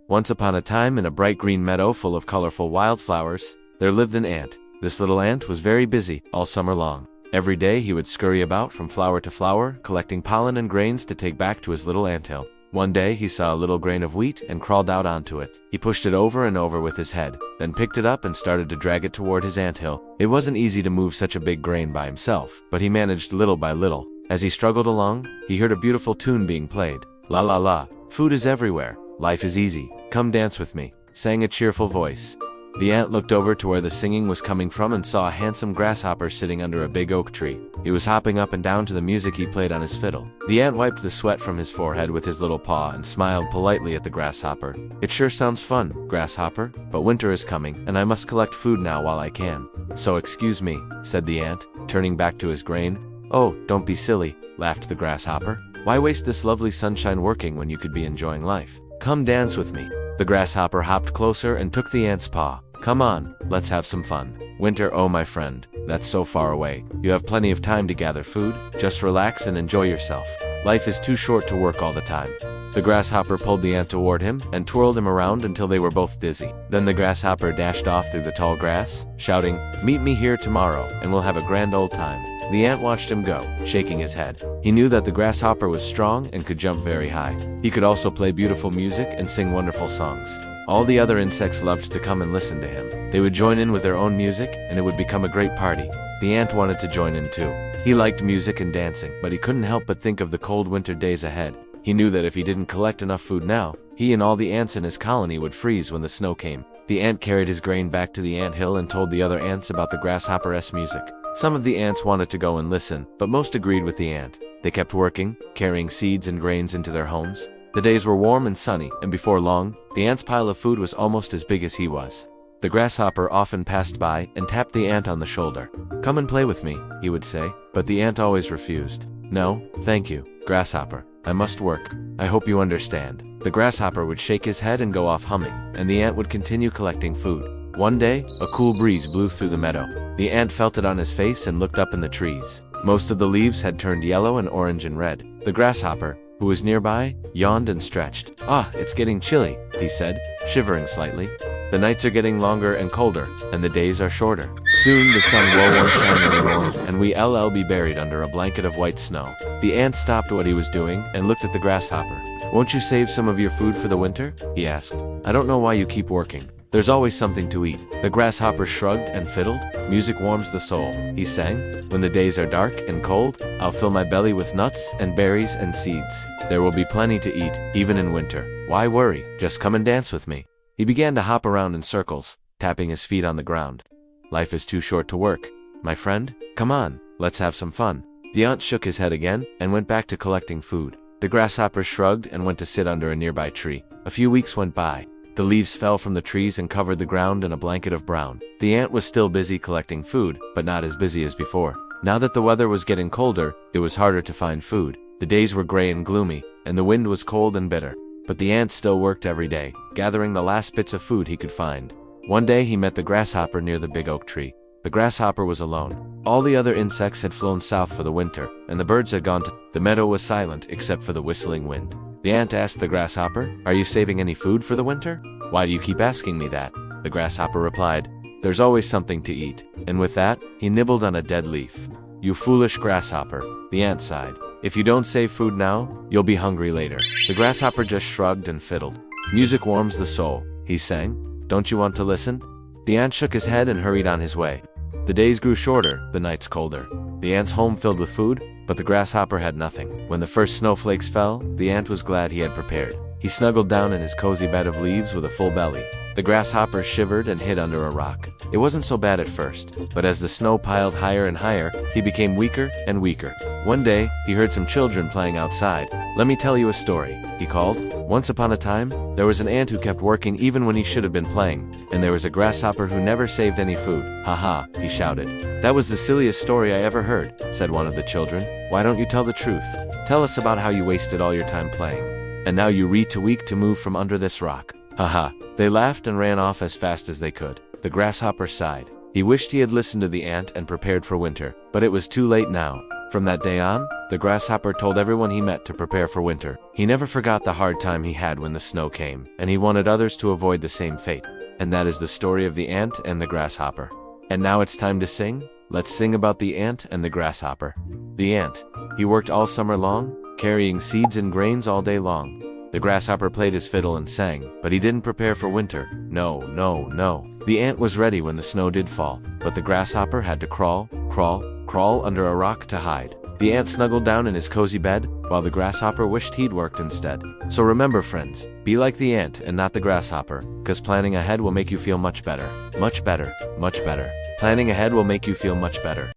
Once upon a time, in a bright green meadow full of colorful wildflowers, there lived an ant. This little ant was very busy all summer long. Every day he would scurry about from flower to flower, collecting pollen and grains to take back to his little anthill. One day he saw a little grain of wheat and crawled out onto it. He pushed it over and over with his head, then picked it up and started to drag it toward his anthill. It wasn't easy to move such a big grain by himself, but he managed little by little. As he struggled along, he heard a beautiful tune being played. La la la, food is everywhere, life is easy, come dance with me, sang a cheerful voice. The ant looked over to where the singing was coming from and saw a handsome grasshopper sitting under a big oak tree. He was hopping up and down to the music he played on his fiddle. The ant wiped the sweat from his forehead with his little paw and smiled politely at the grasshopper. It sure sounds fun, grasshopper, but winter is coming, and I must collect food now while I can. So excuse me, said the ant, turning back to his grain. Oh, don't be silly, laughed the grasshopper. Why waste this lovely sunshine working when you could be enjoying life? Come dance with me. The grasshopper hopped closer and took the ant's paw. Come on, let's have some fun. Winter, oh my friend, that's so far away. You have plenty of time to gather food. Just relax and enjoy yourself. Life is too short to work all the time. The grasshopper pulled the ant toward him and twirled him around until they were both dizzy. Then the grasshopper dashed off through the tall grass, shouting, "Meet me here tomorrow, and we'll have a grand old time." The ant watched him go, shaking his head. He knew that the grasshopper was strong and could jump very high. He could also play beautiful music and sing wonderful songs. All the other insects loved to come and listen to him. They would join in with their own music, and it would become a great party. The ant wanted to join in too. He liked music and dancing, but he couldn't help but think of the cold winter days ahead. He knew that if he didn't collect enough food now, he and all the ants in his colony would freeze when the snow came. The ant carried his grain back to the anthill and told the other ants about the grasshopper's music. Some of the ants wanted to go and listen, but most agreed with the ant. They kept working, carrying seeds and grains into their homes. The days were warm and sunny, and before long, the ant's pile of food was almost as big as he was. The grasshopper often passed by and tapped the ant on the shoulder. "Come and play with me," he would say, but the ant always refused. "No, thank you, grasshopper. I must work. I hope you understand." The grasshopper would shake his head and go off humming, and the ant would continue collecting food. One day, a cool breeze blew through the meadow. The ant felt it on his face and looked up in the trees. Most of the leaves had turned yellow and orange and red. The grasshopper, who was nearby, yawned and stretched. "Ah, it's getting chilly," he said, shivering slightly. "The nights are getting longer and colder, and the days are shorter. Soon the sun will shine warm, and we'll be buried under a blanket of white snow." The ant stopped what he was doing and looked at the grasshopper. "Won't you save some of your food for the winter?" he asked. "I don't know why you keep working. There's always something to eat." The grasshopper shrugged and fiddled. "Music warms the soul," he sang. "When the days are dark and cold, I'll fill my belly with nuts and berries and seeds. There will be plenty to eat, even in winter. Why worry? Just come and dance with me." He began to hop around in circles, tapping his feet on the ground. "Life is too short to work, my friend. Come on, let's have some fun." The ant shook his head again and went back to collecting food. The grasshopper shrugged and went to sit under a nearby tree. A few weeks went by. The leaves fell from the trees and covered the ground in a blanket of brown. The ant was still busy collecting food, but not as busy as before. Now that the weather was getting colder, it was harder to find food. The days were gray and gloomy, and the wind was cold and bitter. But the ant still worked every day, gathering the last bits of food he could find. One day he met the grasshopper near the big oak tree. The grasshopper was alone. All the other insects had flown south for the winter, and the birds had gone to... The meadow was silent except for the whistling wind. The ant asked the grasshopper, "Are you saving any food for the winter?" "Why do you keep asking me that?" The grasshopper replied, "There's always something to eat." And with that, he nibbled on a dead leaf. "You foolish grasshopper," the ant sighed. "If you don't save food now, you'll be hungry later." The grasshopper just shrugged and fiddled. "Music warms the soul," he sang. "Don't you want to listen?" The ant shook his head and hurried on his way. The days grew shorter, the nights colder. The ant's home filled with food, but the grasshopper had nothing. When the first snowflakes fell, the ant was glad he had prepared. He snuggled down in his cozy bed of leaves with a full belly. The grasshopper shivered and hid under a rock. It wasn't so bad at first, but as the snow piled higher and higher, he became weaker and weaker. One day, he heard some children playing outside. "Let me tell you a story," he called. "Once upon a time, there was an ant who kept working even when he should have been playing, and there was a grasshopper who never saved any food." "Ha ha," he shouted. "That was the silliest story I ever heard," said one of the children. "Why don't you tell the truth? Tell us about how you wasted all your time playing, and now you are too weak to move from under this rock." "Ha ha." They laughed and ran off as fast as they could. The grasshopper sighed. He wished he had listened to the ant and prepared for winter, but it was too late now. From that day on, the grasshopper told everyone he met to prepare for winter. He never forgot the hard time he had when the snow came, and he wanted others to avoid the same fate. And that is the story of the ant and the grasshopper. And now it's time to sing. Let's sing about the ant and the grasshopper. The ant. He worked all summer long, carrying seeds and grains all day long. The grasshopper played his fiddle and sang, but he didn't prepare for winter. No, no, no. The ant was ready when the snow did fall, but the grasshopper had to crawl, crawl, crawl under a rock to hide. The ant snuggled down in his cozy bed, while the grasshopper wished he'd worked instead. So remember, friends, be like the ant and not the grasshopper, 'cause planning ahead will make you feel much better. Much better, much better. Planning ahead will make you feel much better.